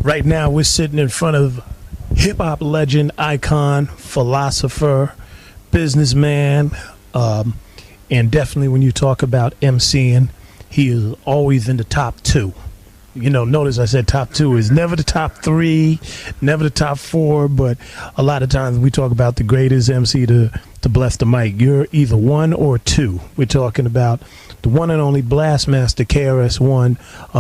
Right now, we're sitting in front of hip hop legend, icon, philosopher, businessman, and definitely when you talk about MCing, he is always in the top two. You know, notice I said top two is never the top three, never the top four, but a lot of times we talk about the greatest MC to bless the mic. You're either one or two. We're talking about the one and only Blastmaster KRS-One.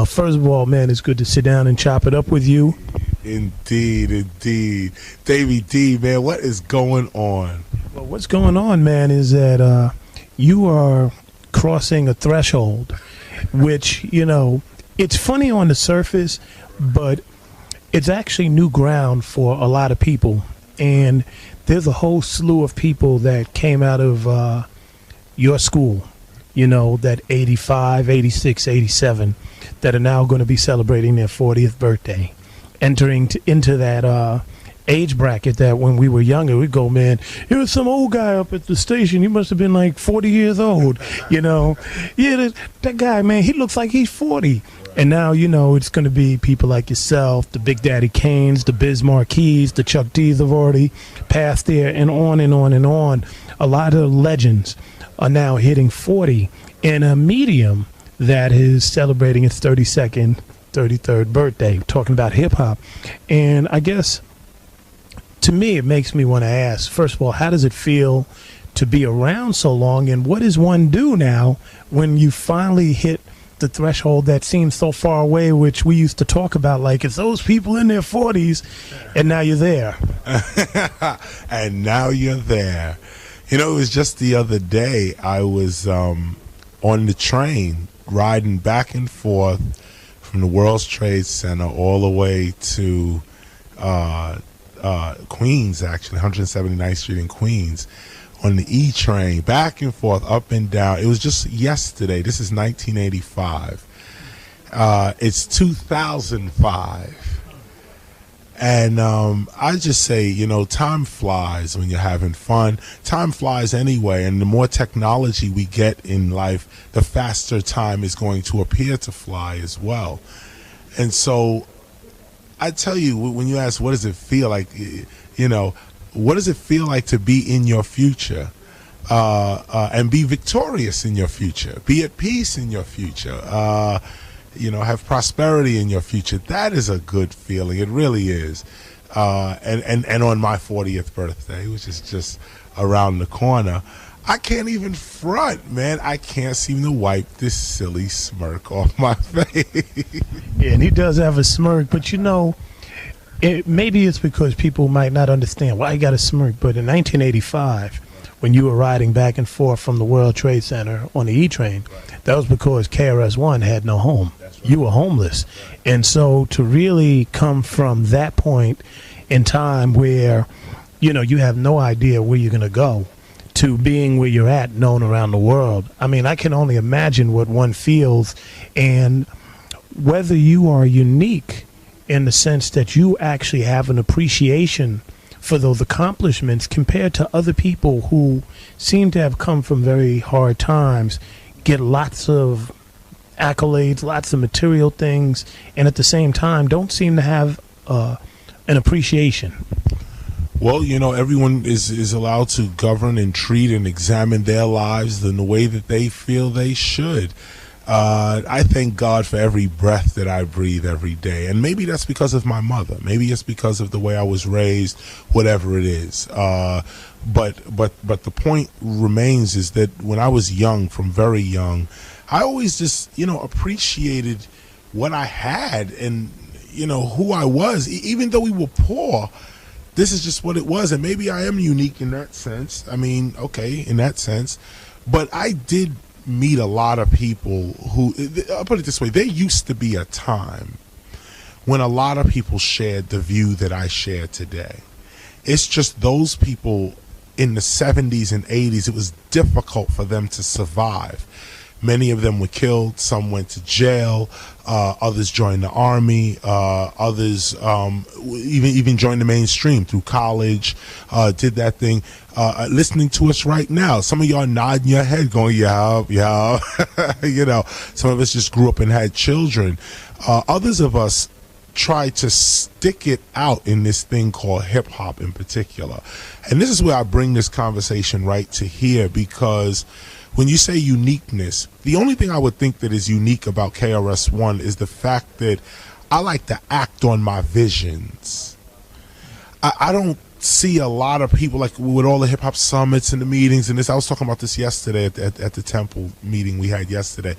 First of all, man, it's good to sit down and chop it up with you. Indeed, indeed. Davey D, man, what is going on? Well, what's going on, man, is that you are crossing a threshold, which, you know, it's funny on the surface, but it's actually new ground for a lot of people. And there's a whole slew of people that came out of your school, you know, that 85, 86, 87, that are now going to be celebrating their 40th birthday, entering into that age bracket that when we were younger, we'd go, man, there was some old guy up at the station. He must have been like 40 years old, you know. Yeah, that guy, man, he looks like he's 40. And now, you know, it's going to be people like yourself, the Big Daddy Kanes, the Biz Marquis, the Chuck D's have already passed there, and on and on and on. A lot of legends are now hitting 40 in a medium that is celebrating its 32nd, 33rd birthday, talking about hip-hop. And I guess, to me, it makes me want to ask, first of all, how does it feel to be around so long, and what does one do now when you finally hit the threshold that seems so far away, which we used to talk about, like it's those people in their 40s, and now you're there. And now you're there. You know, it was just the other day I was on the train riding back and forth from the World Trade Center all the way to Queens, actually, 179th Street in Queens, on the E train, back and forth, up and down. It was just yesterday. This is 1985. It's 2005. And I just say, you know, time flies when you're having fun. Time flies anyway, and the more technology we get in life, the faster time is going to appear to fly as well. And so I tell you, when you ask what does it feel like, you know, what does it feel like to be in your future and be victorious in your future, be at peace in your future, you know, have prosperity in your future? That is a good feeling. It really is. And on my 40th birthday, which is just around the corner, I can't even front, man. I can't seem to wipe this silly smirk off my face. Yeah, and he does have a smirk, but you know, maybe it's because people might not understand why you got a smirk, but in 1985, when you were riding back and forth from the World Trade Center on the E-Train, that was because KRS-One had no home. You were homeless. And so to really come from that point in time where, you know, you have no idea where you're going to go, to being where you're at, known around the world, I mean, I can only imagine what one feels, and whether you are unique in the sense that you actually have an appreciation for those accomplishments compared to other people who seem to have come from very hard times, get lots of accolades, lots of material things, and at the same time don't seem to have an appreciation. Well, you know, everyone is allowed to govern and treat and examine their lives in the way that they feel they should. I thank God for every breath that I breathe every day. And maybe that's because of my mother. Maybe it's because of the way I was raised, whatever it is. But the point remains is that when I was young, from very young, I always just, you know, appreciated what I had and, you know, who I was. Even though we were poor, this is just what it was. And maybe I am unique in that sense. I mean, okay, in that sense. But I did meet a lot of people who, I'll put it this way, there used to be a time when a lot of people shared the view that I share today. It's just those people in the 70s and 80s, it was difficult for them to survive. Many of them were killed, some went to jail, others joined the army, others even joined the mainstream through college, did that thing. Listening to us right now, some of y'all nodding your head going, yeah. You know, some of us just grew up and had children. Others of us tried to stick it out in this thing called hip hop in particular. And this is where I bring this conversation right to here, because when you say uniqueness, the only thing I would think that is unique about KRS-One is the fact that I like to act on my visions. I don't see a lot of people, like with all the hip hop summits and the meetings and this. I was talking about this yesterday at the Temple meeting we had yesterday.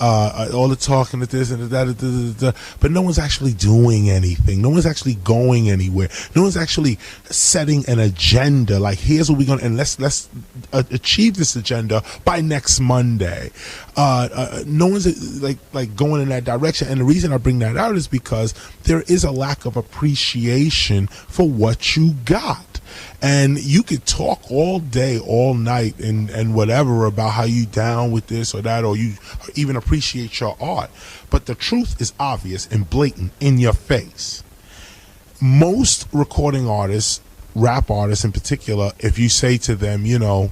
All the talking at this and that, but no one's actually doing anything. No one's actually going anywhere. No one's actually setting an agenda. Like, here's what we're gonna, and let's achieve this agenda by next Monday. No one's like going in that direction. And the reason I bring that out is because there is a lack of appreciation for what you got. And you could talk all day, all night, and whatever about how you down with this or that, or you even appreciate your art. But the truth is obvious and blatant in your face. Most recording artists, rap artists in particular, if you say to them, you know,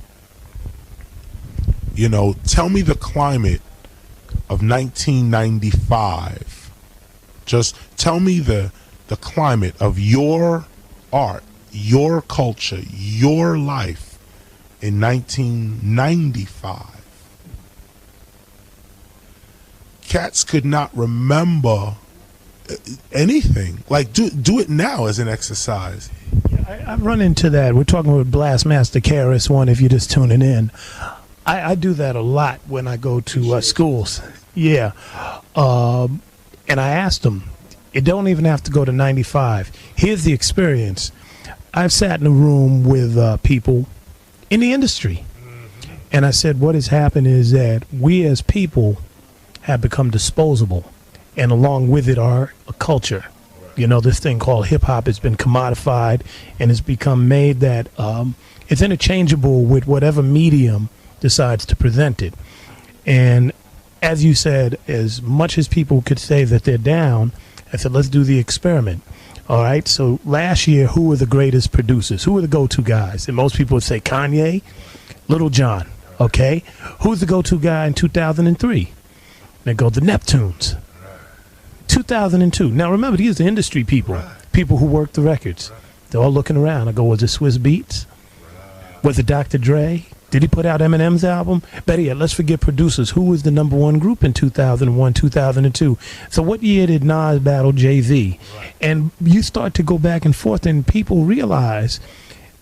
tell me the climate of 1995. Just tell me the climate of your art, your culture, your life in 1995. Cats could not remember anything. Like, do it now as an exercise. Yeah, I've run into that. We're talking with Blastmaster KRS-One if you're just tuning in. I do that a lot when I go to schools. Yeah. And I asked them, it don't even have to go to 95. Here's the experience. I've sat in a room with people in the industry, and I said, what has happened is that we as people have become disposable, and along with it are a culture. You know, this thing called hip-hop has been commodified and has become made that it's interchangeable with whatever medium decides to present it. And as you said, as much as people could say that they're down, I said, let's do the experiment. All right, so last year, who were the greatest producers? Who were the go-to guys? And most people would say Kanye, Little John, okay? Who's the go-to guy in 2003? They go the Neptunes. 2002. Now, remember, these are industry people, people who work the records. They're all looking around. I go, was it Swiss Beats? Was it Dr. Dre? Did he put out Eminem's album? Better yet, let's forget producers. Who was the #1 group in 2001, 2002? So what year did Nas battle Jay-Z? And you start to go back and forth, and people realize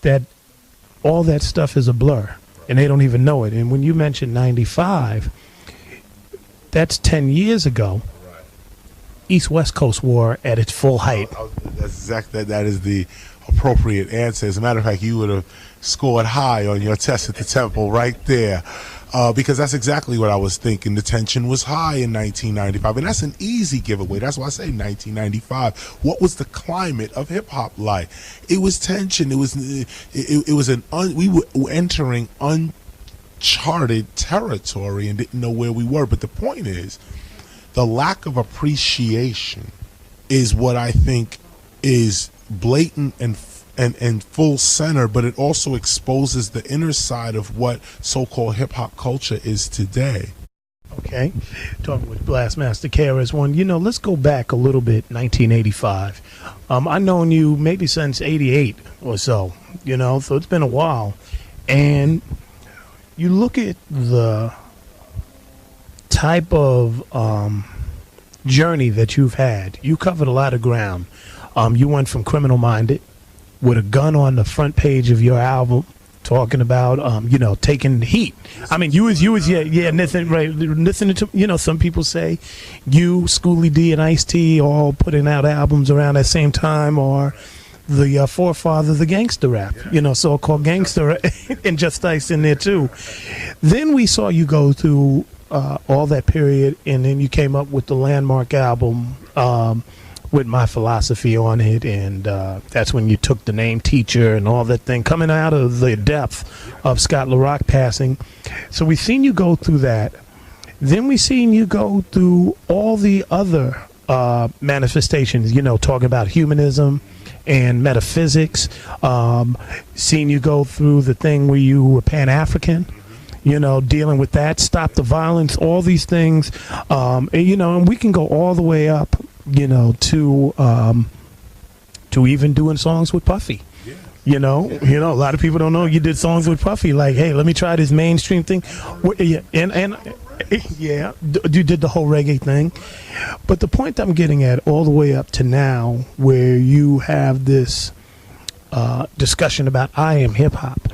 that all that stuff is a blur, and they don't even know it. And when you mention 95, that's 10 years ago. East-West Coast War at its full height. That's exactly, that is the appropriate answer. As a matter of fact, you would have scored high on your test at the Temple right there, because that's exactly what I was thinking. The tension was high in 1995, and that's an easy giveaway. That's why I say 1995. What was the climate of hip hop like? It was tension. It was we were entering uncharted territory and didn't know where we were. But the point is, the lack of appreciation is what I think is blatant and full center, but it also exposes the inner side of what so-called hip-hop culture is today. Okay, talking with Blastmaster KRS-One. You know, let's go back a little bit, 1985. I've known you maybe since 88 or so, you know, so it's been a while. And you look at the type of journey that you've had. You covered a lot of ground. You went from Criminal Minded with a gun on the front page of your album, talking about you know, taking heat. I mean, you was listening to, you know, some people say you, Schoolie D, and Ice-T all putting out albums around that same time, or the forefather of the gangster rap, you know, so-called gangster, and Just Ice in there too. Then we saw you go through all that period, and then you came up with the landmark album with My Philosophy on it, and that's when you took the name Teacher and all that thing, coming out of the depth of Scott LaRock passing. So we've seen you go through that. Then we've seen you go through all the other manifestations, you know, talking about humanism and metaphysics. Seen you go through the thing where you were Pan-African, you know, dealing with that, stop the violence, all these things. And, you know, and we can go all the way up to even doing songs with Puffy. Yeah. A lot of people don't know you did songs with Puffy. Like, hey, let me try this mainstream thing. Yeah, and yeah, you did the whole reggae thing. But the point I'm getting at, all the way up to now, where you have this discussion about I am hip hop.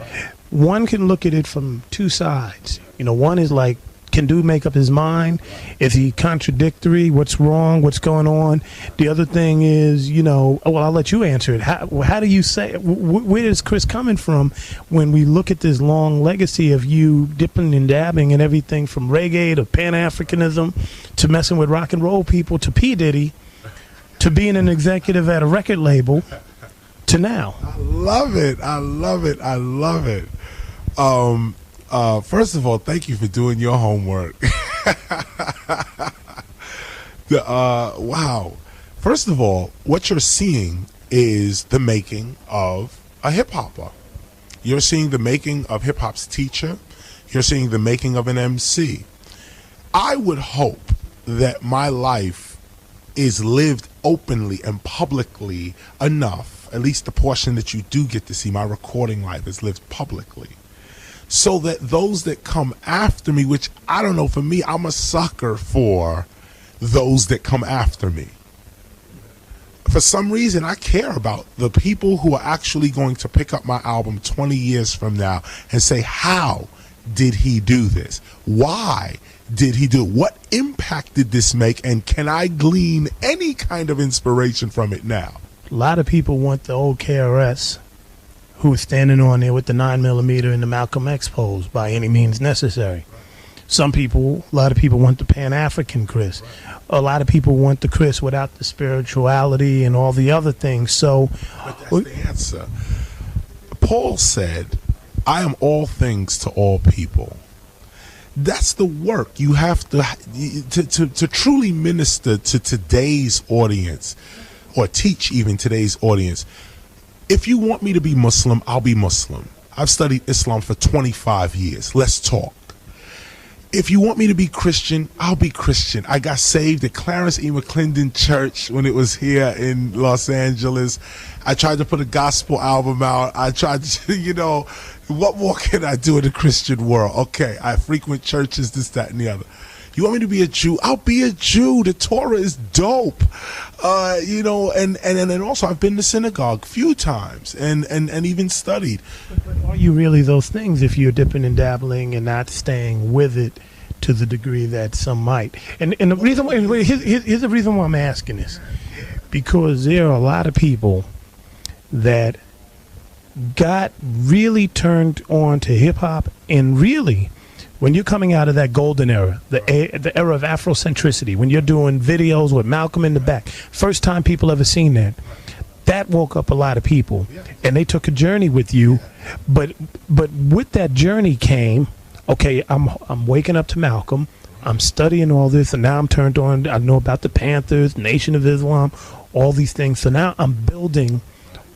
One can look at it from two sides. One is like, can dude make up his mind? Is he contradictory? What's wrong? What's going on? The other thing is, well, I'll let you answer it. How do you say, where is Chris coming from when we look at this long legacy of you dipping and dabbing in everything from reggae to Pan-Africanism to messing with rock and roll people to P. Diddy to being an executive at a record label to now? I love it. I love it. I love it. First of all, thank you for doing your homework. Wow. First of all, what you're seeing is the making of a hip hopper. You're seeing the making of hip hop's teacher. You're seeing the making of an MC. I would hope that my life is lived openly and publicly enough, at least the portion that you do get to see, my recording life is lived publicly, so that those that come after me, which I don't know, for me, I'm a sucker for those that come after me. For some reason, I care about the people who are actually going to pick up my album 20 years from now and say, how did he do this? Why did he do it? What impact did this make? And can I glean any kind of inspiration from it now? A lot of people want the old KRS who was standing on there with the 9mm and the Malcolm X pose by any means necessary. A lot of people want the Pan-African Chris. A lot of people want the Chris without the spirituality and all the other things. So, but that's the answer. Paul said, I am all things to all people. That's the work you have to truly minister to today's audience, or teach even today's audience. If you want me to be Muslim, I'll be Muslim. I've studied Islam for 25 years. Let's talk. If you want me to be Christian, I'll be Christian. I got saved at Clarence E. McClendon Church when it was here in Los Angeles. I tried to put a gospel album out. I tried to, what more can I do in the Christian world? Okay, I frequent churches, this, that, and the other. You want me to be a Jew? I'll be a Jew. The Torah is dope. And also I've been to synagogue a few times and even studied. But are you really those things if you're dipping and dabbling and not staying with it to the degree that some might? And the reason why, here's the reason why I'm asking this. Because there are a lot of people that got really turned on to hip hop, and really, when you're coming out of that golden era, the era of Afrocentricity, when you're doing videos with Malcolm in the back, first time people ever seen that woke up a lot of people, and they took a journey with you. But with that journey came, okay, I'm waking up to Malcolm, I'm studying all this, and now I'm turned on. I know about the Panthers, Nation of Islam, all these things. So now I'm building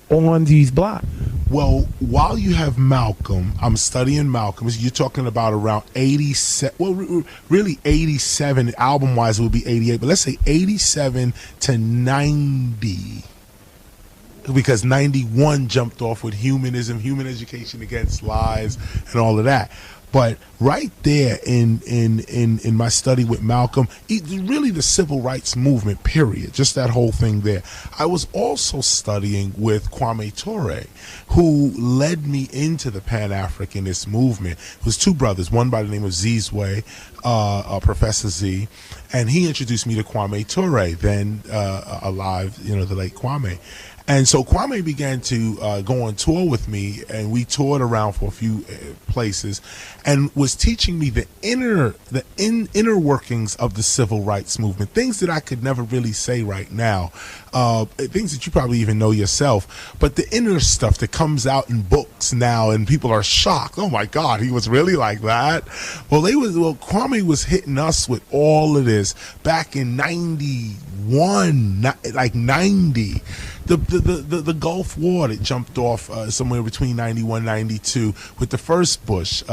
on these blocks. Well, while you have Malcolm, I'm studying Malcolm. You're talking about around 87. Well, really 87 album-wise it would be 88, but let's say 87 to 90, because 91 jumped off with humanism, human education against lies, and all of that. But right there in my study with Malcolm, really the civil rights movement, period, just that whole thing there. I was also studying with Kwame Ture, who led me into the Pan-Africanist movement. It was two brothers, one by the name of Zizwe, Professor Z, and he introduced me to Kwame Ture, then alive, the late Kwame. And so Kwame began to go on tour with me, and we toured around for a few places, and was teaching me the inner workings of the civil rights movement, things that I could never really say right now, things that you probably even know yourself, but the inner stuff that comes out in books now, and people are shocked. Oh my God, he was really like that. Well, Kwame was hitting us with all of this back in 91, like 90. The Gulf War that jumped off somewhere between 91, 92 with the first Bush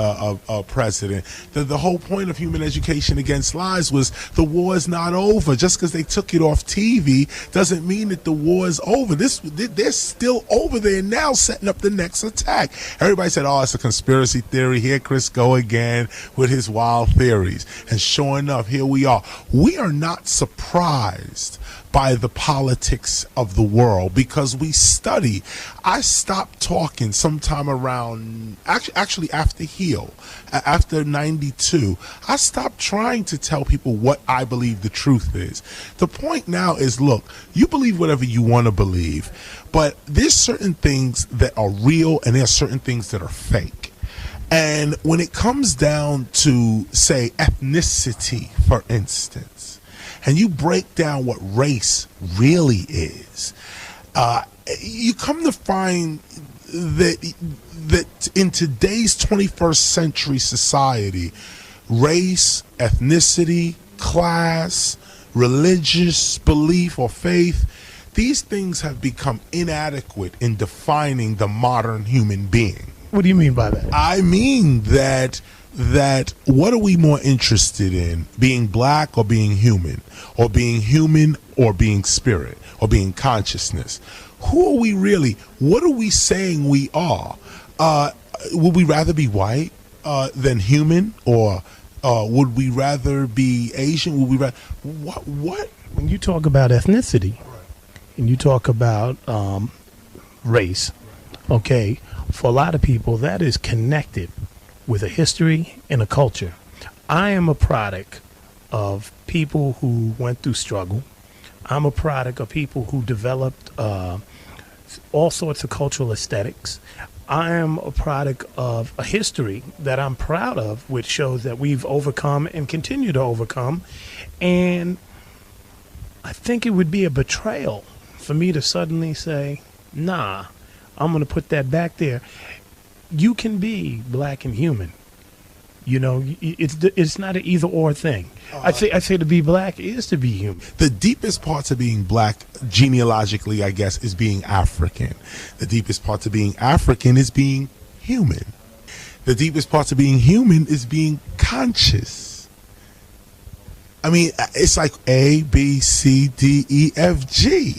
president. The whole point of Human Education Against Lies was the war is not over. Just because they took it off TV doesn't mean that the war is over. They're still over there now setting up the next attack. Everybody said, oh, it's a conspiracy theory. Here Chris go again with his wild theories. And sure enough, here we are. We are not surprised by the politics of the world because we study. I stopped talking sometime around, actually after Heal, after 92. I stopped trying to tell people what I believe the truth is. The point now is, look, you believe whatever you want to believe, but there's certain things that are real and there's certain things that are fake. And when it comes down to, say, ethnicity, for instance, and you break down what race really is, you come to find that in today's 21st century society, race, ethnicity, class, religious belief or faith, these things have become inadequate in defining the modern human being. What do you mean by that? I mean that what are we more interested in, being black or being human or being spirit or being consciousness? Who are we really? What are we saying we are? Would we rather be white than human, or would we rather be Asian? Would we rather what? When you talk about ethnicity and you talk about race, okay, for a lot of people that is connected with a history and a culture. I am a product of people who went through struggle. I'm a product of people who developed all sorts of cultural aesthetics. I am a product of a history that I'm proud of, which shows that we've overcome and continue to overcome. And I think it would be a betrayal for me to suddenly say, nah, I'm going to put that back there. You can be black and human. You know, it's not an either or thing. I say to be black is to be human. The deepest parts of being black, genealogically, I guess, is being African. The deepest parts of being African is being human. The deepest parts of being human is being conscious. I mean, it's like A, B, C, D, E, F, G.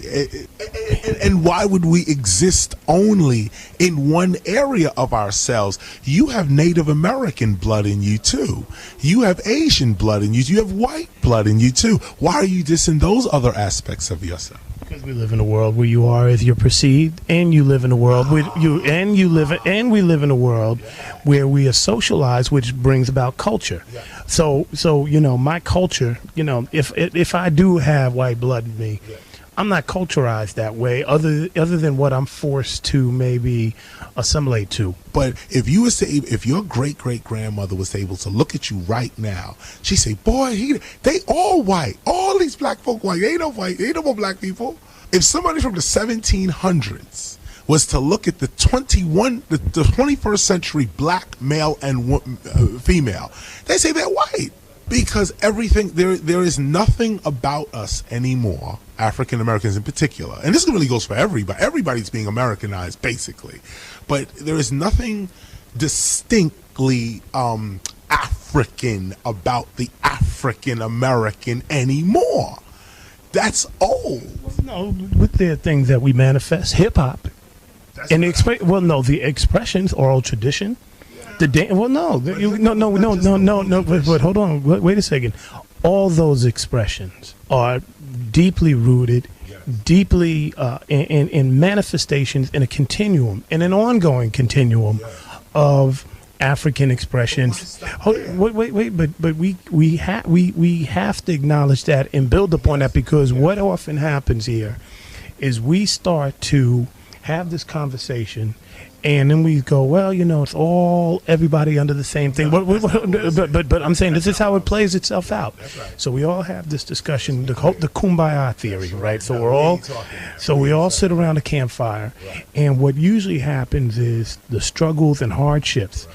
And why would we exist only in one area of ourselves? You have Native American blood in you, too. You have Asian blood in you. You have white blood in you, too. Why are you dissing those other aspects of yourself? Because we live in a world where you are as you're perceived, and you live in a world where we live in a world where we are socialized, which brings about culture. So you know, my culture, you know, if I do have white blood in me, I'm not culturized that way, other than what I'm forced to maybe assimilate to. But if you was to, if your great grandmother was able to look at you right now, she'd say, "Boy, they all white. All these black folk white. They ain't no white. They ain't no more black people." If somebody from the 1700s was to look at the 21st century black male and female, they say they're white. Because everything, there is nothing about us anymore, African Americans in particular, and this really goes for everybody. Everybody's being Americanized, basically. But there is nothing distinctly African about the African American anymore. That's old. No, but there are things that we manifest. Hip hop, and the expressions, oral tradition. But hold on, wait a second. All those expressions are deeply rooted, deeply in manifestations in a continuum, in an ongoing continuum of African expressions. But we have to acknowledge that and build upon that, because what often happens here is we start to have this conversation, and then we go, well, you know, it's all everybody under the same thing. But I'm saying this is how it plays itself out. Right. So we all have this discussion, the kumbaya theory, right? So we all sit around a campfire, and what usually happens is the struggles and hardships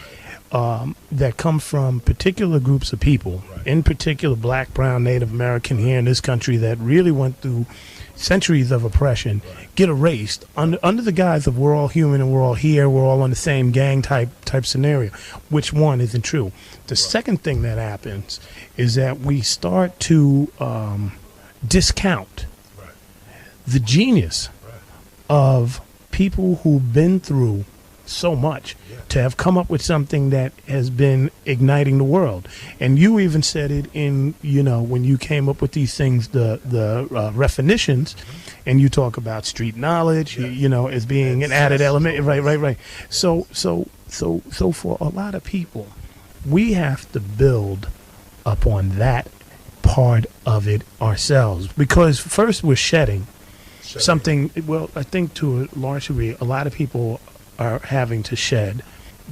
that come from particular groups of people, in particular Black, Brown, Native American here in this country, that really went through centuries of oppression get erased under the guise of we're all human and we're all here, we're all on the same gang type scenario, which one isn't true. The second thing that happens is that we start to discount the genius of people who've been through so much to have come up with something that has been igniting the world. And you even said it in, when you came up with these things, the definitions, and you talk about street knowledge, as being an added element. Right. So for a lot of people, we have to build upon that part of it ourselves, because first we're shedding something. Well, I think to a large degree, a lot of people are having to shed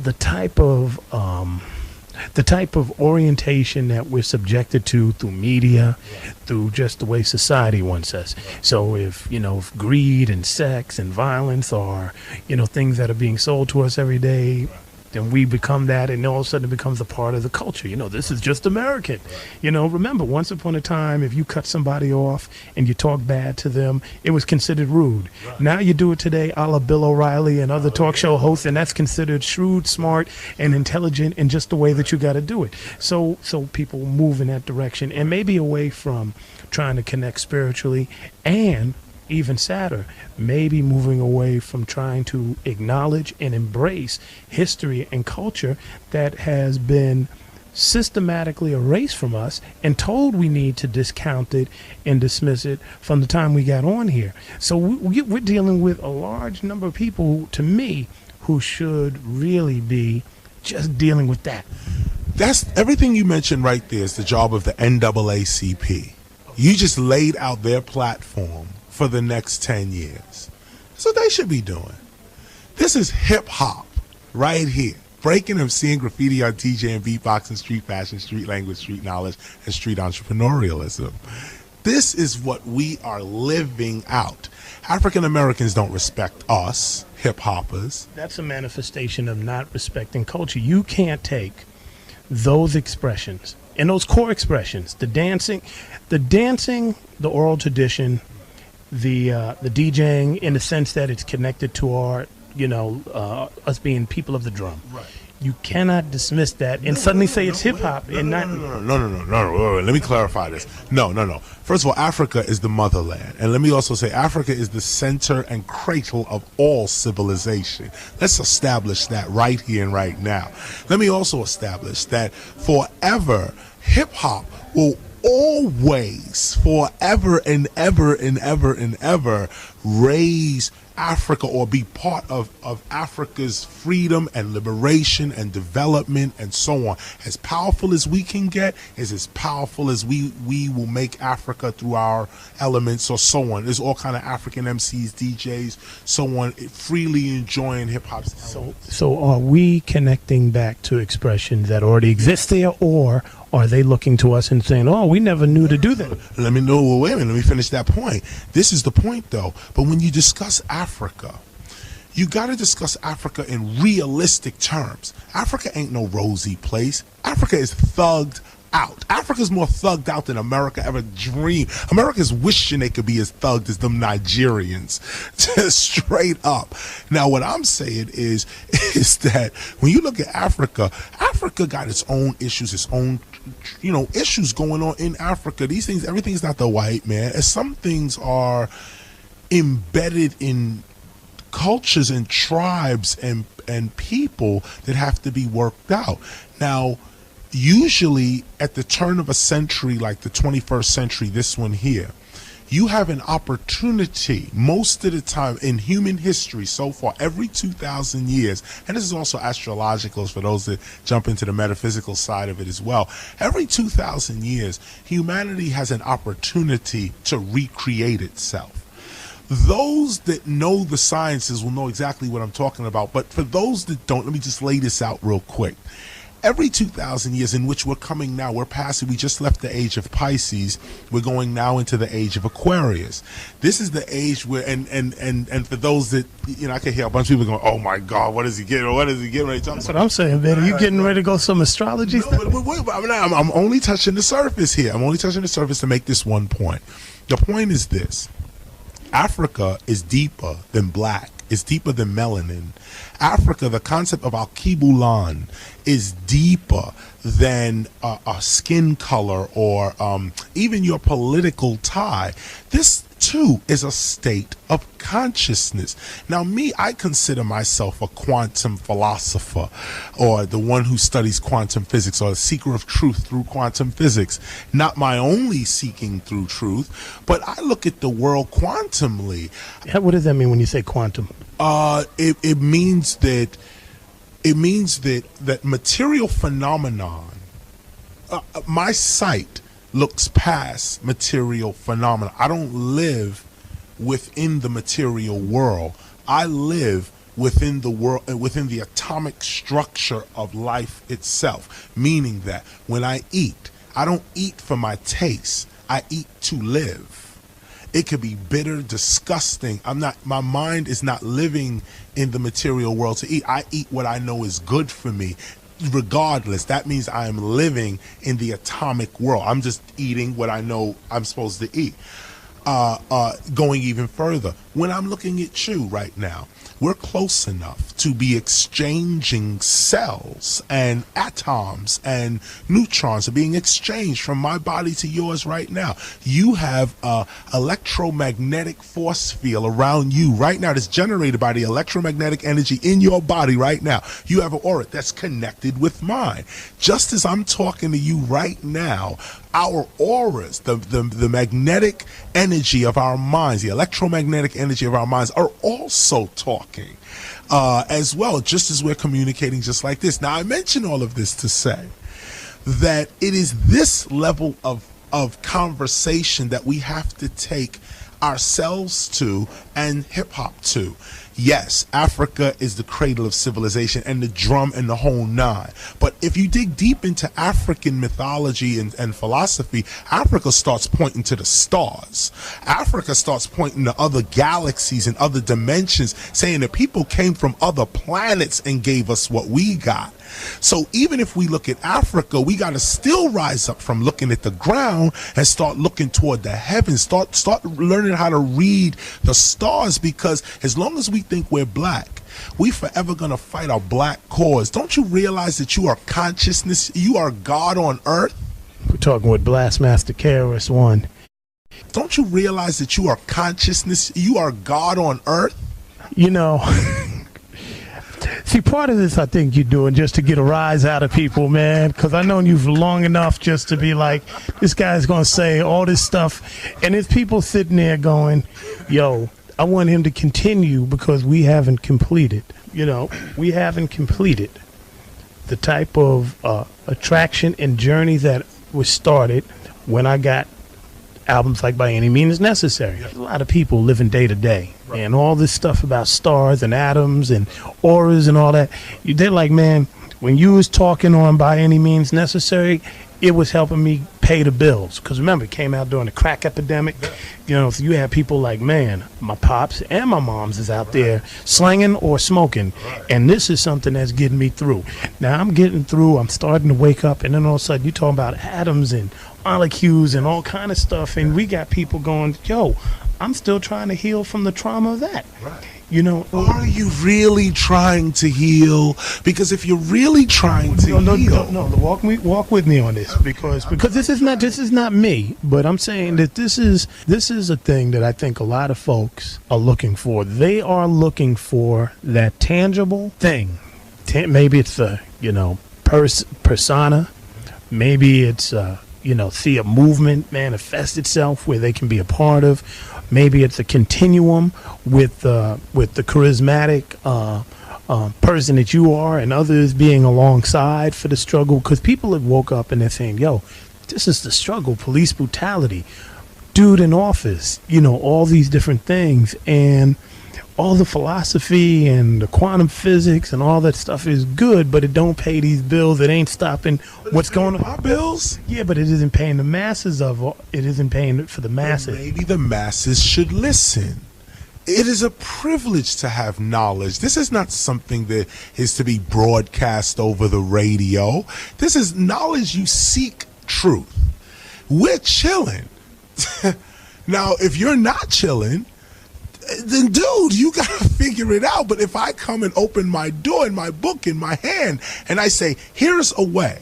the type of orientation that we're subjected to through media, through just the way society wants us. So if greed and sex and violence are things that are being sold to us every day, then we become that, and all of a sudden it becomes a part of the culture. This is just American. Remember, once upon a time, if you cut somebody off and you talk bad to them, it was considered rude. Now you do it today a la Bill O'Reilly and other talk show hosts, and that's considered shrewd, smart, and intelligent, and just the way that you got to do it. So people move in that direction, and maybe away from trying to connect spiritually, and even sadder, maybe moving away from trying to acknowledge and embrace history and culture that has been systematically erased from us and told we need to discount it and dismiss it from the time we got on here. So we're dealing with a large number of people, to me, who should really be just dealing with that. That's everything you mentioned right there is the job of the NAACP. You just laid out their platform for the next 10 years. That's what they should be doing. This is hip hop right here. Breaking and seeing graffiti on DJ and beatboxing, street fashion, street language, street knowledge, and street entrepreneurialism. This is what we are living out. African Americans don't respect us, hip hoppers. That's a manifestation of not respecting culture. You can't take those expressions and those core expressions, the dancing, the oral tradition, the DJing, in the sense that it's connected to our, us being people of the drum. Right. You cannot dismiss that and suddenly say it's hip hop and not. No. Let me clarify this. No. First of all, Africa is the motherland, and let me also say Africa is the center and cradle of all civilization. Let's establish that right here and right now. Let me also establish that forever, hip hop will always, forever and ever, raise Africa, or be part of Africa's freedom and liberation and development and so on. As powerful as we can get is as powerful as we will make Africa through our elements, or so on. There's all kind of African MCs, DJs, so on, freely enjoying hip hop. So are we connecting back to expressions that already exist there, or are they looking to us and saying, "Oh, we never knew to do that"? Wait a minute. Let me finish that point. This is the point, though. But when you discuss Africa, you got to discuss Africa in realistic terms. Africa ain't no rosy place. Africa is thugged out. Africa's more thugged out than America ever dreamed. America's wishing they could be as thugged as them Nigerians. Just straight up. Now, what I'm saying is that when you look at Africa, Africa got its own issues, its own issues going on in Africa. These things, everything's not the white man. And some things are embedded in cultures and tribes and people that have to be worked out. Now, usually at the turn of a century, like the 21st century, this one here, you have an opportunity most of the time in human history so far, every 2,000 years, and this is also astrological for those that jump into the metaphysical side of it as well. Every 2,000 years, humanity has an opportunity to recreate itself. Those that know the sciences will know exactly what I'm talking about, but for those that don't, let me just lay this out real quick. Every 2,000 years, in which we're coming now, we're passing, we just left the age of Pisces, we're going now into the age of Aquarius. This is the age where, and for those that, I can hear a bunch of people going, "Oh my God, what is he getting? What is he getting ready to talk about?" That's what I'm saying, man. Are you getting ready to go some astrology stuff? I'm only touching the surface here. I'm only touching the surface to make this one point. The point is this. Africa is deeper than black. It's deeper than melanin. Africa, the concept of Al-Kibulan is deeper than a skin color or even your political tie. This too is a state of consciousness. Now, I consider myself a quantum philosopher, or the one who studies quantum physics, or the seeker of truth through quantum physics. Not my only seeking through truth, but I look at the world quantumly. What does that mean when you say quantum? It means that material phenomenon, my sight looks past material phenomena. I don't live within the material world. I live within the world, within the atomic structure of life itself. Meaning that when I eat, I don't eat for my taste. I eat to live. It could be bitter, disgusting. My mind is not living in the material world to eat. I eat what I know is good for me. Regardless, that means I am living in the atomic world. I'm just eating what I know I'm supposed to eat. Going even further, when I'm looking at you right now, we're close enough to be exchanging cells and atoms and neutrons are being exchanged from my body to yours right now. You have a electromagnetic force field around you right now that's generated by the electromagnetic energy in your body right now. You have an aura that's connected with mine. Just as I'm talking to you right now, our auras, the magnetic energy of our minds, the electromagnetic energy of our minds are also talking as well, just as we're communicating just like this. Now, I mention all of this to say that it is this level of conversation that we have to take ourselves to and hip-hop to. Yes, Africa is the cradle of civilization and the drum and the whole nine. But if you dig deep into African mythology and philosophy, Africa starts pointing to the stars. Africa starts pointing to other galaxies and other dimensions, saying that people came from other planets and gave us what we got. So even if we look at Africa, we got to still rise up from looking at the ground and start looking toward the heavens, start learning how to read the stars, because as long as we think we're black, we forever going to fight our black cause. Don't you realize that you are consciousness? You are God on earth? We're talking with Blastmaster KRS-One. Don't you realize that you are consciousness? You are God on earth? You know... See, part of this I think you're doing just to get a rise out of people, man, because I've known you for long enough just to be like, this guy's going to say all this stuff. And there's people sitting there going, yo, I want him to continue because we haven't completed. You know, we haven't completed the type of attraction and journey that was started when I got albums like By Any Means Necessary. There's a lot of people living day to day. And all this stuff about stars and atoms and auras and all that, they're like, man, when you was talking on By Any Means Necessary, it was helping me pay the bills. Because remember, it came out during the crack epidemic. You know, so you have people like, man, my pops and my moms is out there slanging or smoking. And this is something that's getting me through. Now I'm getting through, I'm starting to wake up, and then all of a sudden you talking about atoms and molecules and all kind of stuff. And we got people going, yo, I'm still trying to heal from the trauma of that. Right. You know, are you really trying to heal? Because if you're really trying to heal, walk with me on this, because this is not me, but I'm saying that this is a thing that I think a lot of folks are looking for. They are looking for that tangible thing. Maybe it's a persona. Maybe it's see a movement manifest itself where they can be a part of. Maybe it's a continuum with the charismatic person that you are, and others being alongside for the struggle. Because people have woke up and they're saying, yo, this is the struggle, police brutality, dude in office, all these different things. And all the philosophy and the quantum physics and all that stuff is good, but it don't pay these bills. It ain't stopping what's going on. Our bills? Yeah, but it isn't paying the masses it isn't paying for the masses. Maybe the masses should listen. It is a privilege to have knowledge. This is not something that is to be broadcast over the radio. This is knowledge. You seek truth. We're chilling. Now, if you're not chilling, then dude, you gotta figure it out. But if I come and open my door and my book in my hand and I say, here's a way,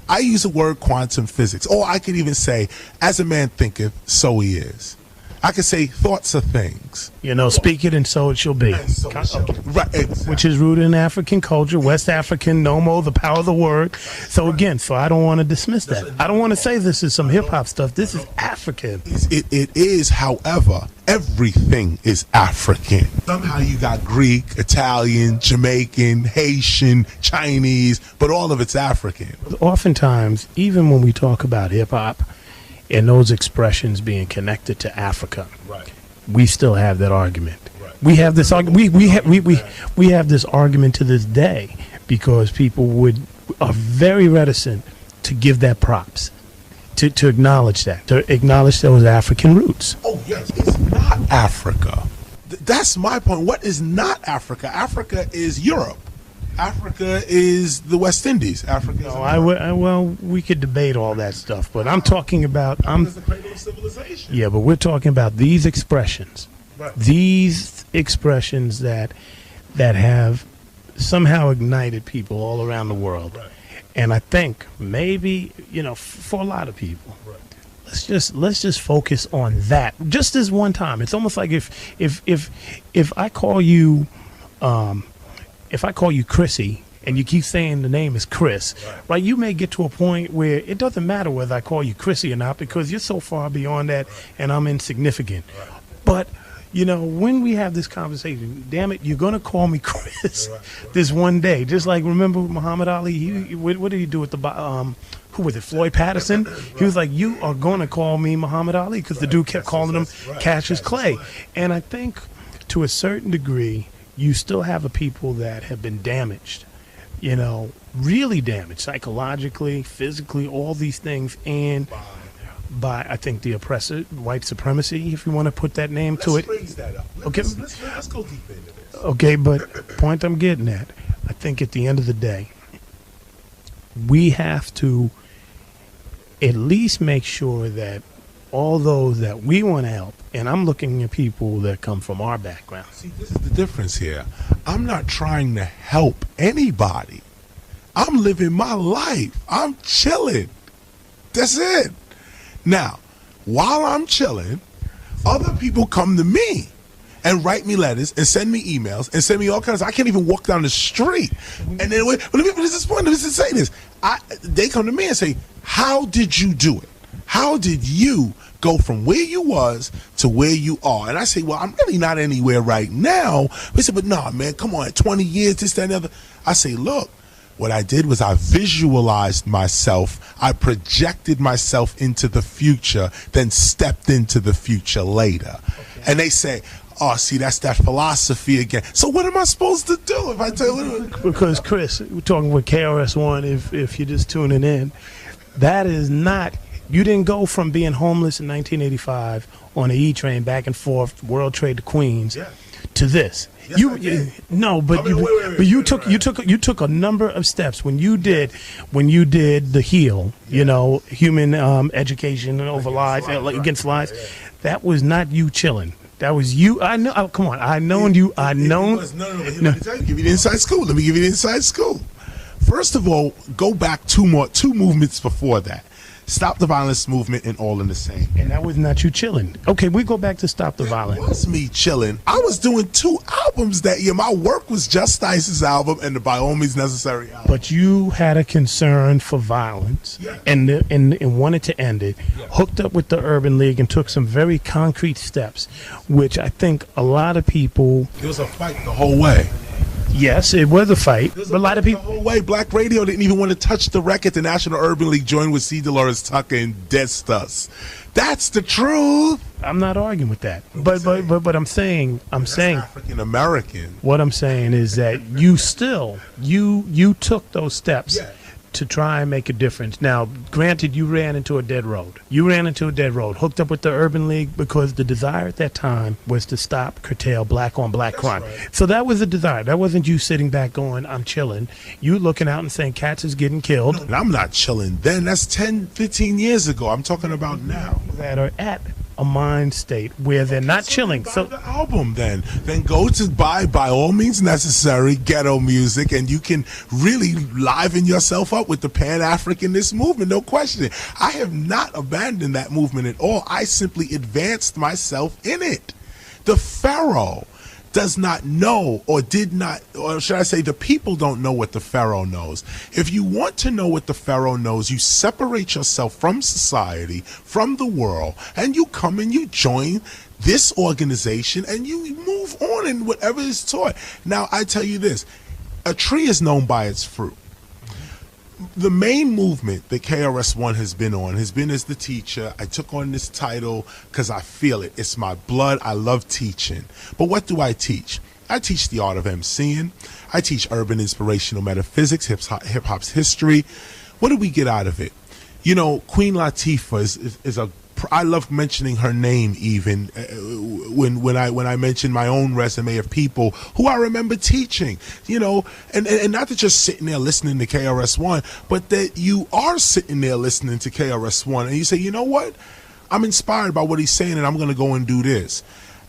I use the word quantum physics, or I could even say, as a man thinketh, so he is. I could say thoughts are things. Speak it and so it shall be. And so it shall be. Right, exactly. Which is rooted in African culture, West African, Nomo, the power of the word. So again, I don't want to dismiss that. I don't want to say this is some hip hop stuff. This is African. It is, however, everything is African. Somehow you got Greek, Italian, Jamaican, Haitian, Chinese, but all of it's African. Oftentimes, even when we talk about hip hop, and those expressions being connected to Africa, right, we still have that argument. Right. We have this argument. We have this argument to this day because people are very reticent to give that props, to acknowledge those African roots. Oh yes, it's not Africa. That's my point. What is not Africa? Africa is Europe. Africa is the West Indies. Africa is well, we could debate all that stuff, but I'm talking about the cradle of civilization. Yeah, but we're talking about these expressions. Right. These expressions that have somehow ignited people all around the world. Right. And I think maybe, for a lot of people, right, let's just focus on that just this one time. It's almost like if I call you Chrissy and you keep saying the name is Chris, right? You may get to a point where it doesn't matter whether I call you Chrissy or not because you're so far beyond that and I'm insignificant. Right. But, when we have this conversation, damn it, you're going to call me Chris this one day. Just like, remember Muhammad Ali? What did he do with who was it, Floyd Patterson? He was like, you are going to call me Muhammad Ali because the dude kept calling him Cassius Clay. And I think to a certain degree, you still have a people that have been damaged, really damaged psychologically, physically, all these things, and by I think the oppressor, white supremacy, if you want to put that name to it. Let's raise that up. Let's go deeper into this. Okay, but point I'm getting at, I think at the end of the day, we have to at least make sure that all those that we want to help, and I'm looking at people that come from our background. See, this is the difference here. I'm not trying to help anybody. I'm living my life. I'm chilling. That's it. Now, while I'm chilling, other people come to me and write me letters and send me emails and send me all kinds of, I can't even walk down the street. And then, let me just say this. They come to me and say, how did you do it? How did you go from where you was to where you are? And I say, well, I'm really not anywhere right now. They said, but no, man, come on, 20 years, this, that, and the other. I say, look, what I did was I visualized myself. I projected myself into the future, then stepped into the future later. Okay. And they say, oh, see, that's that philosophy again. So what am I supposed to do if I tell you? Because, Chris, we're talking with KRS-One, if you're just tuning in, that is not... You didn't go from being homeless in 1985 on the E train back and forth, World Trade to Queens, to this. Yes, you took a number of steps when you did the HEAL, human education over lies against lies. That was not you chilling. That was you. I know. Oh, come on. I known you. I known. No. Let me give you the inside scoop. Let me give you the inside scoop. First of all, go back two movements before that. Stop the Violence movement and All in the Same. And that was not you chilling. Okay, we go back to Stop the Violence. It was me chilling. I was doing 2 albums that year. My work was Just Ice's album and the By All Means Necessary album. But you had a concern for violence and wanted to end it, hooked up with the Urban League and took some very concrete steps, which I think a lot of people... It was a fight the whole way. Yes, it was a fight. But a lot of people... The whole way, Black Radio didn't even want to touch the record. The National Urban League joined with C. Dolores Tucker and dissed us. That's the truth. I'm not arguing with that. But I'm saying African American. What I'm saying is that you took those steps to try and make a difference. Now, granted, you ran into a dead road. Hooked up with the Urban League because the desire at that time was to stop, curtail black-on-black crime. Right. So that was the desire. That wasn't you sitting back going, I'm chilling. You looking out and saying, cats is getting killed. No, I'm not chilling then. That's 10, 15 years ago. I'm talking about now. That are at a mind state where they're not chilling. Buy So the album then go to buy, by all means necessary, ghetto music, and you can really liven yourself up with the Pan-Africanist movement, no question. I have not abandoned that movement at all. I simply advanced myself in it. The Pharaoh does not know, or did not, or should I say the people don't know what the Pharaoh knows. If you want to know what the Pharaoh knows, you separate yourself from society, from the world, and you come and you join this organization and you move on in whatever is taught. Now, I tell you this, a tree is known by its fruit. The main movement that KRS-One has been on has been as the teacher. I took on this title because I feel it. It's my blood. I love teaching. But what do I teach? I teach the art of MCing. I teach urban inspirational metaphysics, hip-hop's history. What do we get out of it? You know, Queen Latifah is a, I love mentioning her name even when I mention my own resume of people who I remember teaching, you know, and not that you're sitting there listening to KRS-One, but that you are sitting there listening to KRS-One and you say, you know what, I'm inspired by what he's saying and I'm going to go and do this.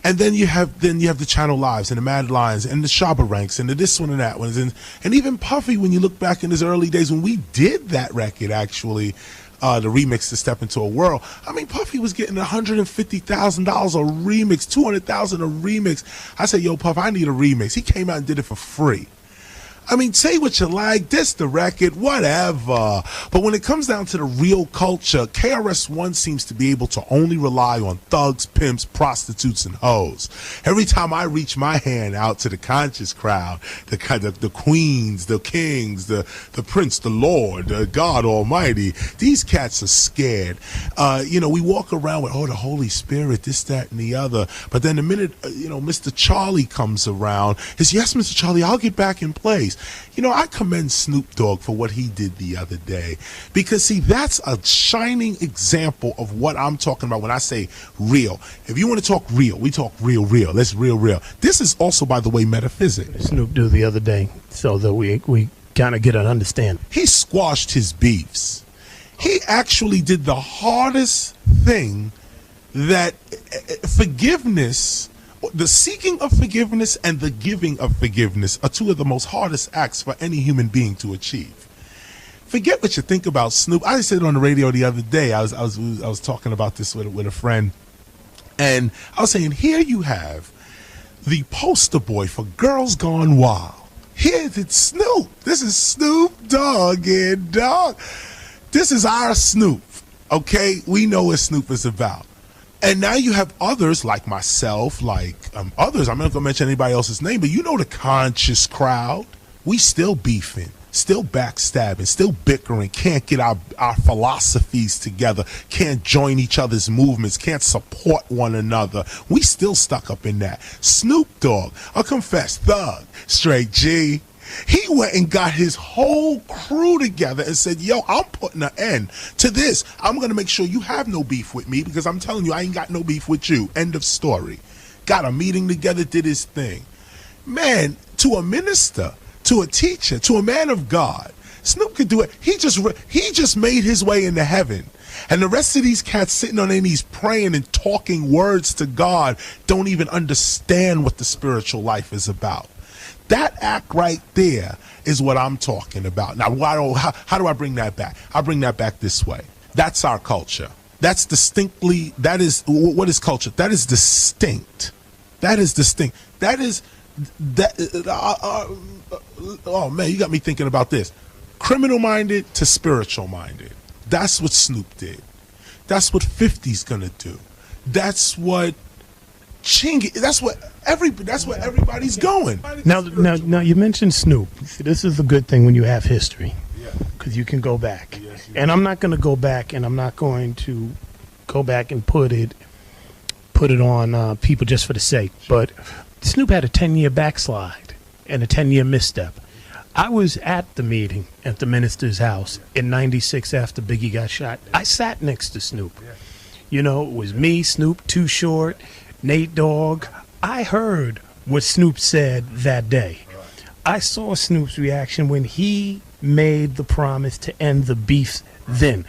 And then you have the Channel Lives and the Mad Lions and the Shabba Ranks and the this one and that one, and even Puffy, when you look back in his early days when we did that record, actually, the remix to Step Into a World. I mean, Puffy was getting $150,000 a remix, $200,000 a remix. I said, yo, Puff, I need a remix. He came out and did it for free. I mean, say what you like, this the record, whatever. But when it comes down to the real culture, KRS-One seems to be able to only rely on thugs, pimps, prostitutes, and hoes. Every time I reach my hand out to the conscious crowd, the queens, the kings, the prince, the Lord, the God Almighty, these cats are scared. You know, we walk around with, oh, the Holy Spirit, this, that, and the other. But then the minute, you know, Mr. Charlie comes around, it's, yes, Mr. Charlie, I'll get back in place. You know, I commend Snoop Dogg for what he did the other day, because see, that's a shining example of what I'm talking about when I say real. If you want to talk real, we talk real. Let's real. This is also, by the way, metaphysics. Snoop do the other day, so that we kind of get an understanding. He squashed his beefs. He actually did the hardest thing that forgiveness. The seeking of forgiveness and the giving of forgiveness are two of the most hardest acts for any human being to achieve. Forget what you think about Snoop. I said it on the radio the other day. I was talking about this with a friend, and I was saying, here you have the poster boy for Girls Gone Wild. Here's it's Snoop. This is Snoop Dogg and Dogg. This is our Snoop. Okay, we know what Snoop is about. And now you have others like myself, like others. I'm not going to mention anybody else's name, but you know the conscious crowd. We still beefing, still backstabbing, still bickering, can't get our philosophies together, can't join each other's movements, can't support one another. We still stuck up in that. Snoop Dogg, a confessed thug, straight G. He went and got his whole crew together and said, yo, I'm putting an end to this. I'm going to make sure you have no beef with me, because I'm telling you, I ain't got no beef with you. End of story. Got a meeting together, did his thing. Man, to a minister, to a teacher, to a man of God, Snoop could do it. He just made his way into heaven. And the rest of these cats sitting on their knees praying and talking words to God don't even understand what the spiritual life is about. That act right there is what I'm talking about. Now, how do I bring that back? I bring that back this way. That's our culture. That's distinctly, that is, what is culture? That is distinct. That is distinct. That is, oh man, you got me thinking about this. Criminal-minded to spiritual-minded. That's what Snoop did. That's what 50's gonna do. That's what Chingy, that's what everybody's going. Now you mentioned Snoop. See, this is a good thing when you have history, because you can go back. And I'm not going to go back, and I'm not going to go back and put it on people just for the sake. But Snoop had a 10-year backslide and a 10-year misstep. I was at the meeting at the minister's house in '96 after Biggie got shot. I sat next to Snoop. You know, it was me, Snoop, Too Short, Nate Dogg. I heard what Snoop said that day. I saw Snoop's reaction when he made the promise to end the beef then.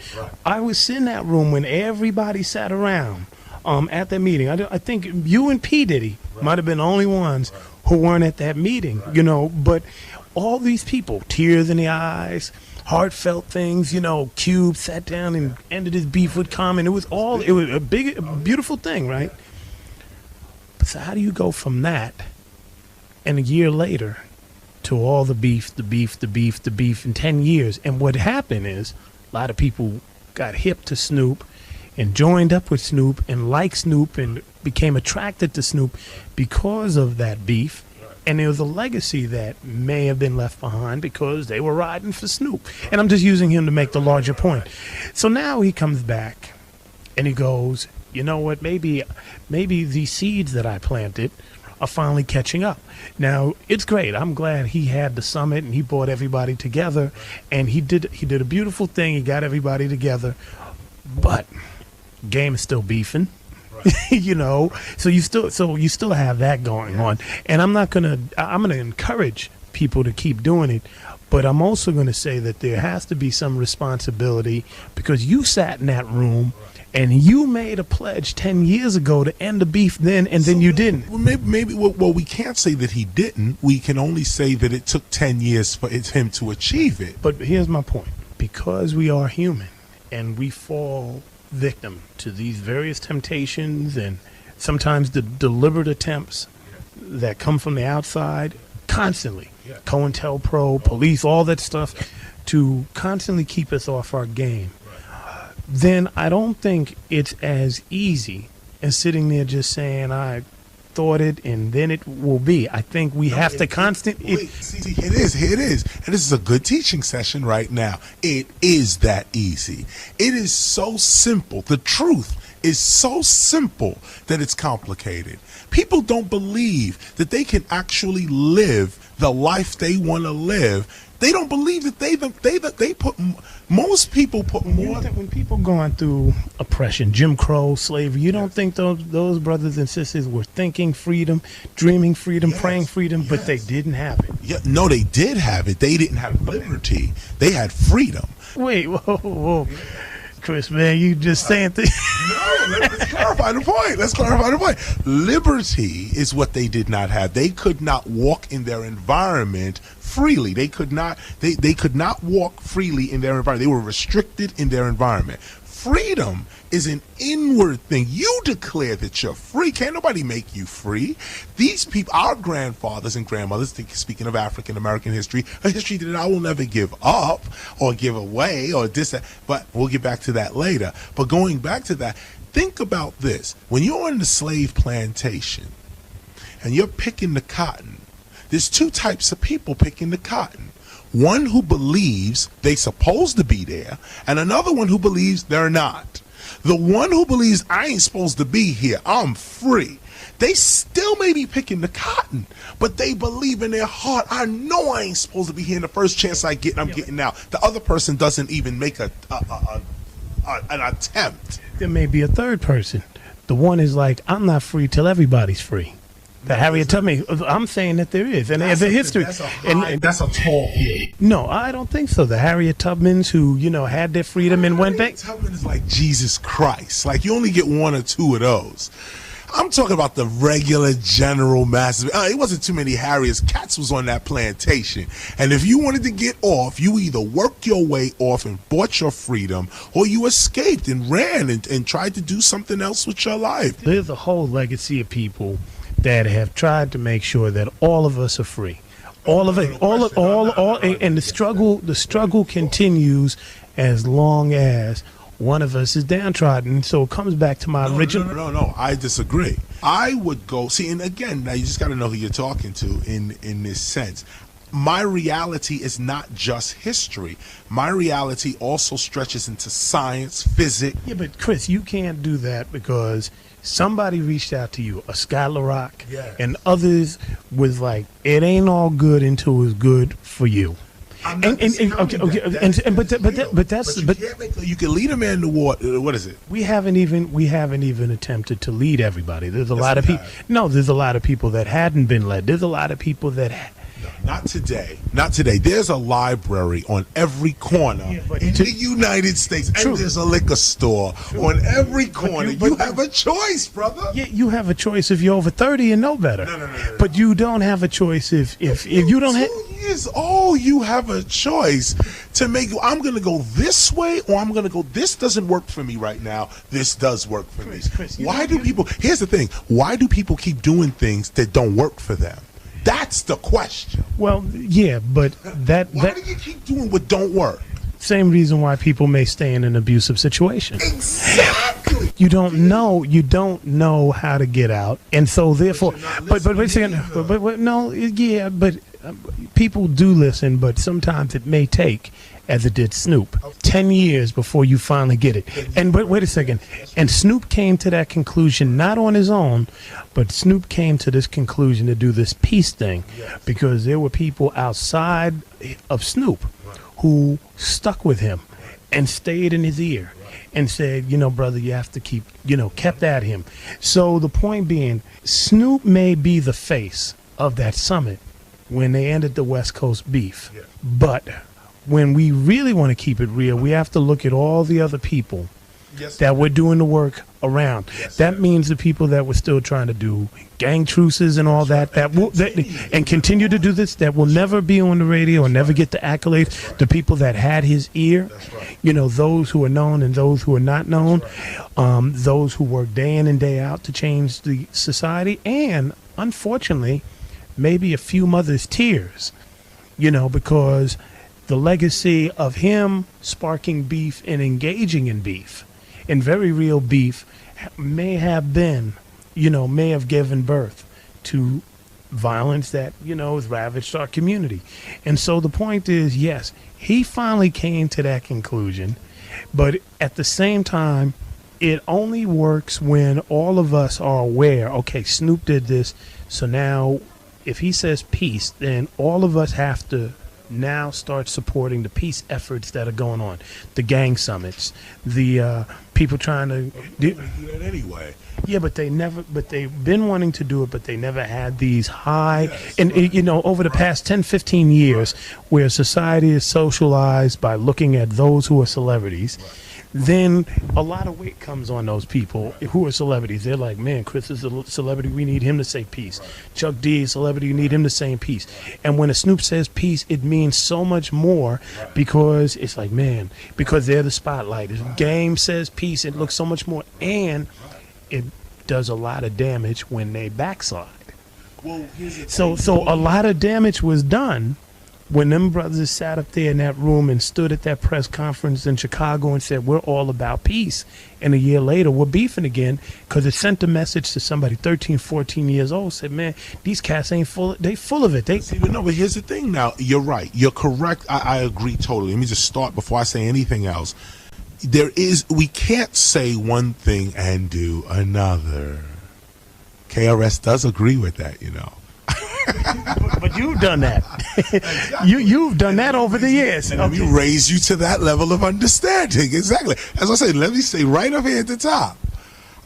I was in that room when everybody sat around at that meeting. I think you and P. Diddy might have been the only ones who weren't at that meeting, but all these people, tears in the eyes, heartfelt things, Cube sat down and ended his beef with Common. It was a beautiful thing, right? So how do you go from that and a year later to all the beef in 10 years? And what happened is a lot of people got hip to Snoop and joined up with Snoop and liked Snoop and became attracted to Snoop because of that beef. And there was a legacy that may have been left behind because they were riding for Snoop. And I'm just using him to make the larger point. So now he comes back and he goes, you know what, maybe these seeds that I planted are finally catching up. Now, it's great. I'm glad he had the summit and he brought everybody together. And he did a beautiful thing. He got everybody together. But game is still beefing. So you still have that going on, and I'm gonna encourage people to keep doing it, but I'm also going to say that there has to be some responsibility because you sat in that room and you made a pledge 10 years ago to end the beef then, and then you didn't. Well, maybe we can't say that he didn't. We can only say that it took 10 years for him to achieve it. But here's my point: because we are human and we fall victim to these various temptations and sometimes the deliberate attempts that come from the outside constantly, COINTELPRO, police, all that stuff, to constantly keep us off our game, then I don't think it's as easy as sitting there just saying, I thought it and then it will be. I think we have to constantly. See, it is. And this is a good teaching session right now. It is that easy. It is so simple. The truth is so simple that it's complicated. People don't believe that they can actually live the life they want to live. They don't believe that they put, most people put more. When people going through oppression, Jim Crow, slavery, you don't think those brothers and sisters were thinking freedom, dreaming freedom, praying freedom, but they didn't have it? Yeah, no, they did have it. They didn't have liberty. They had freedom. Wait, whoa. Chris, man, you just saying things. No, let's clarify the point. Liberty is what they did not have. They could not walk in their environment freely. They could not walk freely in their environment. They were restricted in their environment. Freedom is an inward thing. You declare that you're free. Can't nobody make you free. These people, our grandfathers and grandmothers, speaking of African American history, a history that I will never give up or give away or this, but we'll get back to that later. But going back to that, think about this. When you're on the slave plantation and you're picking the cotton, there's two types of people picking the cotton. One who believes they're supposed to be there, and another one who believes they're not. The one who believes I ain't supposed to be here, I'm free, they still may be picking the cotton, but they believe in their heart, I know I ain't supposed to be here, and the first chance I get, I'm getting out. The other person doesn't even make an attempt. There may be a third person. The one is like, I'm not free till everybody's free. The Harriet Tubman. I'm saying that there is, and there's a history. That's a tall hill. No, I don't think so. The Harriet Tubmans who had their freedom and went back. Tubman is like Jesus Christ. Like you only get one or two of those. I'm talking about the regular general massive. It wasn't too many Harriets. Cats was on that plantation, and if you wanted to get off, you either worked your way off and bought your freedom, or you escaped and ran and tried to do something else with your life. There's a whole legacy of people that have tried to make sure that all of us are free. All of it, and the struggle continues as long as one of us is downtrodden. So it comes back to my original. No, I disagree. I would go, see, and again, now you just got to know who you're talking to in this sense. My reality is not just history. My reality also stretches into science, physics. Yeah, but Chris, you can't do that because somebody reached out to you, a Scott LaRock, and others was like, it ain't all good until it's good for you. But you can lead a man to water. What is it? We haven't even attempted to lead everybody. There's a lot of people. No, there's a lot of people that hadn't been led. There's a lot of people that Not today. Not today. There's a library on every corner in the United States, and there's a liquor store on every corner. You have a choice, brother. Yeah, you have a choice if you're over 30 and know better. No. But you don't have a choice if you don't have. 2 years old, you have a choice to make. I'm going to go this way, or I'm going to go. This doesn't work for me right now. This does work for me. Chris, why do people? Here's the thing. Why do people keep doing things that don't work for them? That's the question. Well, yeah, but why do you keep doing what don't work? Same reason why people may stay in an abusive situation. Exactly. You don't know how to get out, and so therefore, but wait a second. But no, yeah, but people do listen, but sometimes it may take, as it did Snoop, 10 years before you finally get it. And but wait a second. And Snoop came to that conclusion not on his own, but Snoop came to this conclusion to do this peace thing because there were people outside of Snoop who stuck with him and stayed in his ear and said, brother, you have to keep, kept at him. So the point being, Snoop may be the face of that summit when they ended the West Coast beef. But when we really want to keep it real, we have to look at all the other people that were doing the work around. That means the people that were still trying to do gang truces and all that and continue to do this, that will never be on the radio or never get the accolades. The people that had his ear, those who are known and those who are not known, those who work day in and day out to change the society, and unfortunately, maybe a few mothers' tears, because the legacy of him sparking beef and engaging in beef, in very real beef, may have given birth to violence that, has ravaged our community. And so the point is, yes, he finally came to that conclusion, but at the same time, it only works when all of us are aware, okay, Snoop did this, so now if he says peace, then all of us have to now start supporting the peace efforts that are going on, the gang summits, the people trying to do that anyway. Yeah, but they've been wanting to do it, but they never had these high, over the past 10, 15 years, where society is socialized by looking at those who are celebrities. Then a lot of weight comes on those people who are celebrities. They're like, man, Chris is a celebrity. We need him to say peace. Chuck D is a celebrity. You need him to say peace. And when a Snoop says peace, it means so much more because it's like, man, because they're the spotlight. If Game says peace, it looks so much more. And it does a lot of damage when they backslide. Well, so a lot of damage was done when them brothers sat up there in that room and stood at that press conference in Chicago and said, we're all about peace. And a year later, we're beefing again because it sent a message to somebody 13, 14 years old, said, man, these cats ain't full. They full of it. But here's the thing now. You're right. You're correct. I agree totally. Let me just start before I say anything else. We can't say one thing and do another. KRS does agree with that, But you've done that. You've done that over the years. And let me raise you to that level of understanding. Exactly. As I said, let me say right up here at the top,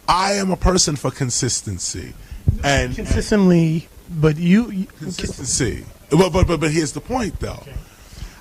I am a person for consistency. And consistently, but consistency. But here's the point, though.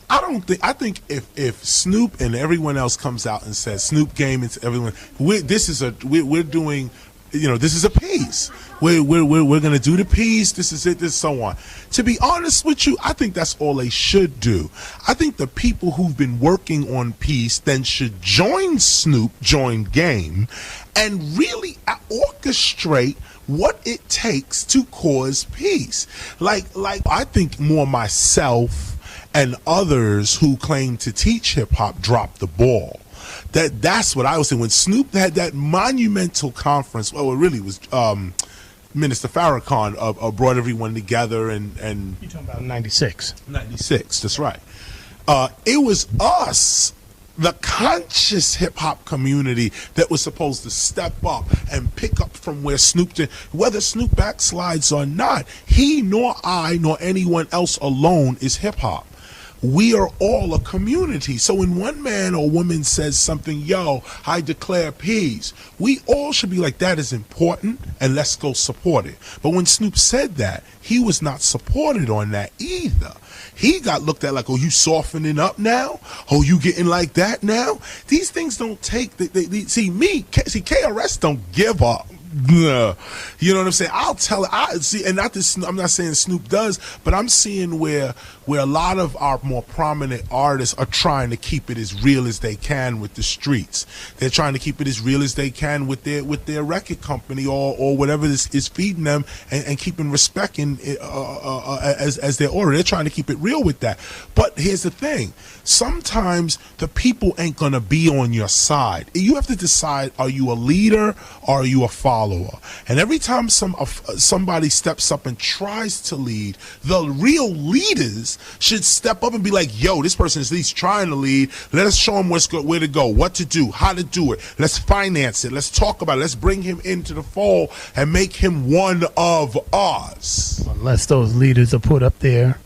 Okay. I think if Snoop and everyone else comes out and says Snoop Game and everyone, we're doing. This is a piece. We're going to do the piece. This is it. This so on. To be honest with you, I think that's all they should do. I think the people who've been working on peace then should join Snoop, join Game, and really orchestrate what it takes to cause peace. Like I think more myself and others who claim to teach hip hop dropped the ball. That's what I was saying. When Snoop had that monumental conference, well, it really was Minister Farrakhan brought everyone together and you're talking about 96. 96, that's right. It was us, the conscious hip-hop community, that was supposed to step up and pick up from where Snoop did. Whether Snoop backslides or not, he nor I nor anyone else alone is hip-hop. we are all a community. So when one man or woman says something, yo, I declare peace, we all should be like, that is important, and let's go support it. But when Snoop said that, he was not supported on that either. He got looked at like, oh, you softening up now? Oh, you getting like that now? These things don't take, see, KRS don't give up. You know what I'm saying? I'll tell it. And not this. I'm not saying Snoop does, but I'm seeing where a lot of our more prominent artists are trying to keep it as real as they can with the streets. They're trying to keep it as real as they can with their record company or whatever is feeding them and keeping respect as their order. They're trying to keep it real with that. But here's the thing: sometimes the people ain't gonna be on your side. You have to decide: are you a leader or are you a follower? And every time somebody steps up and tries to lead, the real leaders should step up and be like, yo, this person is at least trying to lead. Let us show him where to go, what to do, how to do it. Let's finance it. Let's talk about it. Let's bring him into the fold and make him one of us. Unless those leaders are put up there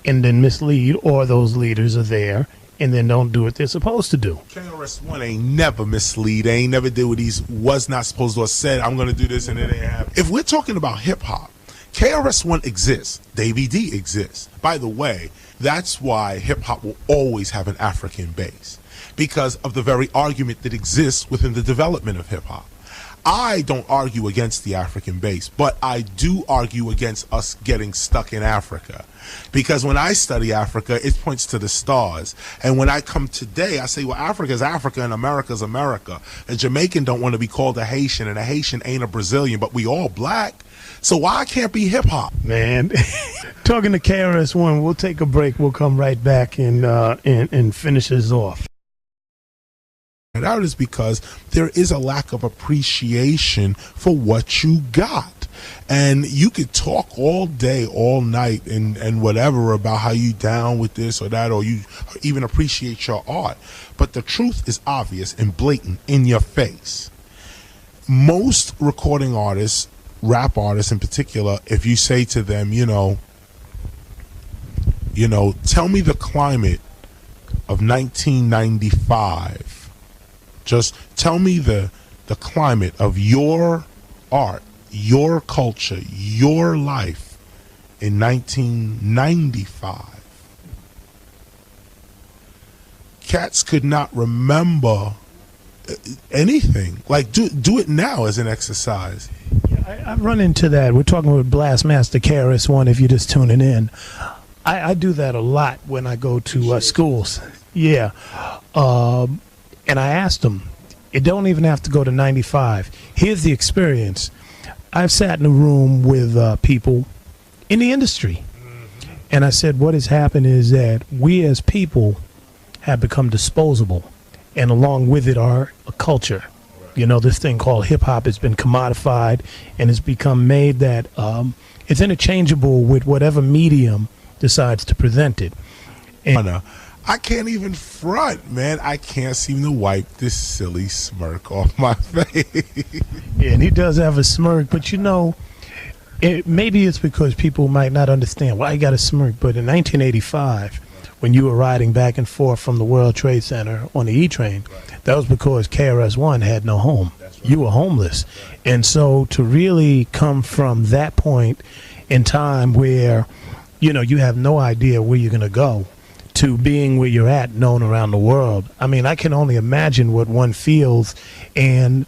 and then mislead, or those leaders are there and then don't do what they're supposed to do. KRS-One ain't never mislead. They ain't never did what he was not supposed to have said. I'm going to do this, and it ain't happen. If we're talking about hip-hop, KRS-One exists. Davey D exists. By the way, that's why hip-hop will always have an African base, because of the very argument that exists within the development of hip-hop. I don't argue against the African base, but I do argue against us getting stuck in Africa. Because when I study Africa, it points to the stars. And when I come today, I say, well, Africa's Africa and America's America. A Jamaican don't want to be called a Haitian, and a Haitian ain't a Brazilian, but we all black. So why can't be hip-hop? Man, talking to KRS-One, we'll take a break. We'll come right back and finish this off. Out is because there is a lack of appreciation for what you got. And you could talk all day, all night, and whatever about how you down with this or that, or you even appreciate your art. But the truth is obvious and blatant in your face. Most recording artists, rap artists in particular, if you say to them, you know, tell me the climate of 1995. Just tell me the climate of your art, your culture, your life in 1995. Cats could not remember anything. Like, do it now as an exercise. Yeah, I've run into that. We're talking with Blastmaster KRS-One if you're just tuning in. I do that a lot when I go to schools. Yeah. And I asked them, it don't even have to go to 95. Here's the experience. I've sat in a room with people in the industry. And I said, what has happened is that we as people have become disposable. And along with it are a culture. You know, this thing called hip-hop has been commodified and has become made that it's interchangeable with whatever medium decides to present it. And I can't even front, man. I can't seem to wipe this silly smirk off my face. Yeah, and he does have a smirk, but you know, maybe it's because people might not understand why he got a smirk. But in 1985, when you were riding back and forth from the World Trade Center on the E-Train, that was because KRS-One had no home. You were homeless. And so to really come from that point in time where, you know, you have no idea where you're going to go, to being where you're at, known around the world. I mean, I can only imagine what one feels, and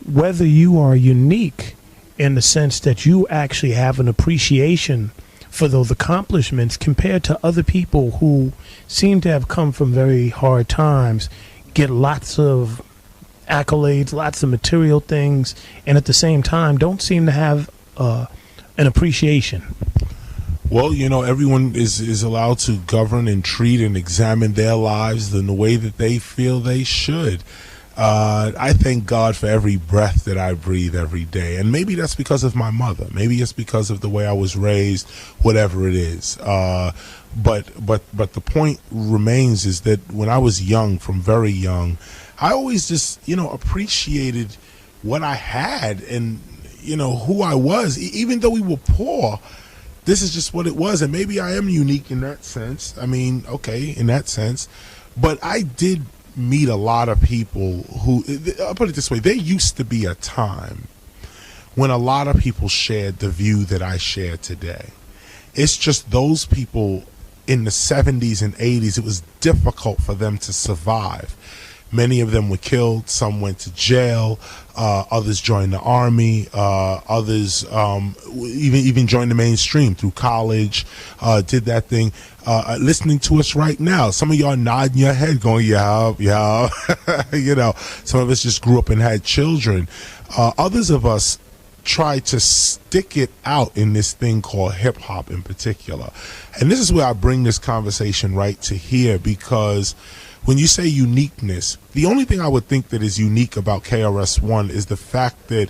whether you are unique in the sense that you actually have an appreciation for those accomplishments compared to other people who seem to have come from very hard times, get lots of accolades, lots of material things, and at the same time don't seem to have an appreciation. Well, you know, everyone is allowed to govern and treat and examine their lives in the way that they feel they should. I thank God for every breath that I breathe every day. And maybe that's because of my mother. Maybe it's because of the way I was raised, whatever it is. But the point remains is that when I was young, from very young, I always just, you know, appreciated what I had and, you know, who I was. Even though we were poor, this is just what it was. And maybe I am unique in that sense. I mean, okay, in that sense. But I did meet a lot of people who, I'll put it this way, there used to be a time when a lot of people shared the view that I share today. It's just those people in the 70s and 80s, it was difficult for them to survive. Many of them were killed. Some went to jail. Others joined the army. Others even joined the mainstream through college. Did that thing. Listening to us right now, some of y'all nodding your head, going, "Yeah, yeah." You know, some of us just grew up and had children. Others of us try to stick it out in this thing called hip hop in particular. And this is where I bring this conversation right to here, because when you say uniqueness, the only thing I would think that is unique about KRS-One is the fact that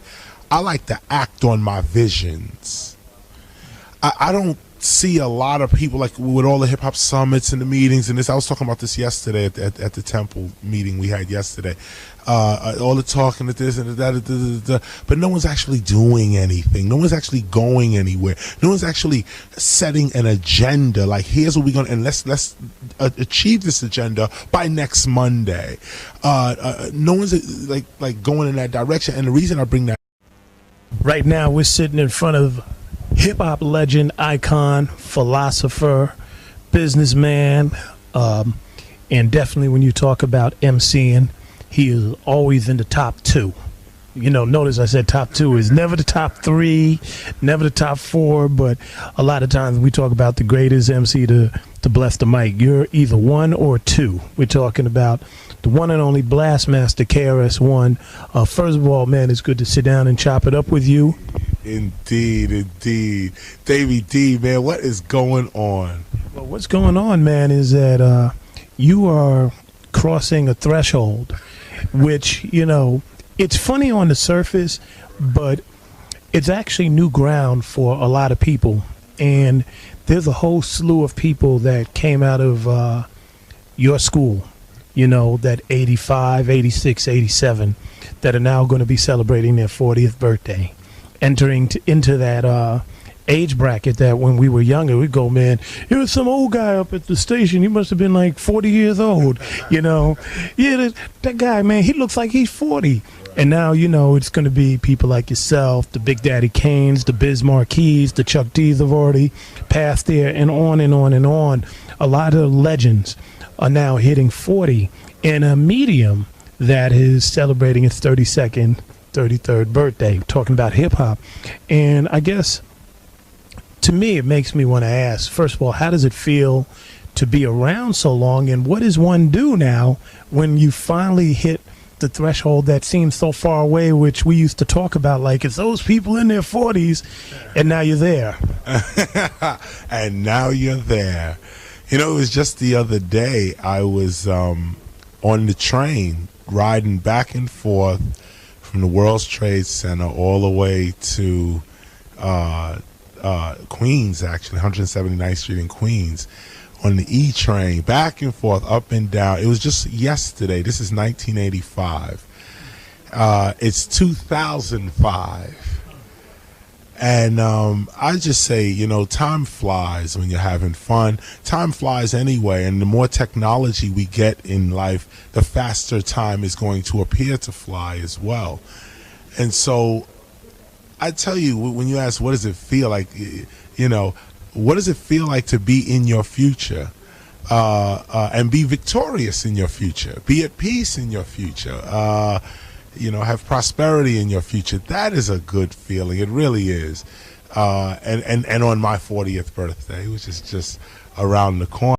I like to act on my visions. I don't see a lot of people, like with all the hip hop summits and the meetings and this. I was talking about this yesterday at the Temple meeting we had yesterday. All the talking at this and that, but no one's actually doing anything. No one's actually going anywhere. No one's actually setting an agenda. Like, here's what we're gonna, and let's achieve this agenda by next Monday. No one's like going in that direction. And the reason I bring that Right now, we're sitting in front of hip-hop legend, icon, philosopher, businessman, and definitely when you talk about MCing, he is always in the top two. You know, notice I said top two. Is never the top three, never the top four, but a lot of times we talk about the greatest MC to bless the mic. You're either one or two. We're talking about the one and only Blastmaster KRS-One. First of all, man, it's good to sit down and chop it up with you. Indeed, indeed. Davey D, man, what is going on? Well, what's going on, man, is that you are crossing a threshold, which, you know, it's funny on the surface, but it's actually new ground for a lot of people. And there's a whole slew of people that came out of your school, you know, that 85, 86, 87, that are now going to be celebrating their 40th birthday, entering into that age bracket that when we were younger, we'd go, man, there was some old guy up at the station. He must have been like 40 years old, you know. Yeah, that guy, man, he looks like he's 40. And now, you know, it's going to be people like yourself, the Big Daddy Kanes, the Biz Marquis, the Chuck D's have already passed there, and on and on and on. A lot of legends are now hitting 40 in a medium that is celebrating its 32nd, 33rd birthday, talking about hip-hop. And I guess, to me, it makes me want to ask, first of all, how does it feel to be around so long, and what does one do now when you finally hit the threshold that seems so far away, which we used to talk about, like it's those people in their 40s, and now you're there. And now you're there. You know, it was just the other day I was on the train riding back and forth from the World Trade Center all the way to Queens, actually, 179th Street in Queens, on the E train, back and forth, up and down. It was just yesterday. This is 1985. It's 2005. And I just say, you know, time flies when you're having fun. Time flies anyway, and the more technology we get in life, the faster time is going to appear to fly as well. And so I tell you, when you ask what does it feel like, you know, what does it feel like to be in your future and be victorious in your future, be at peace in your future, you know, have prosperity in your future? That is a good feeling. It really is. And on my 40th birthday, which is just around the corner.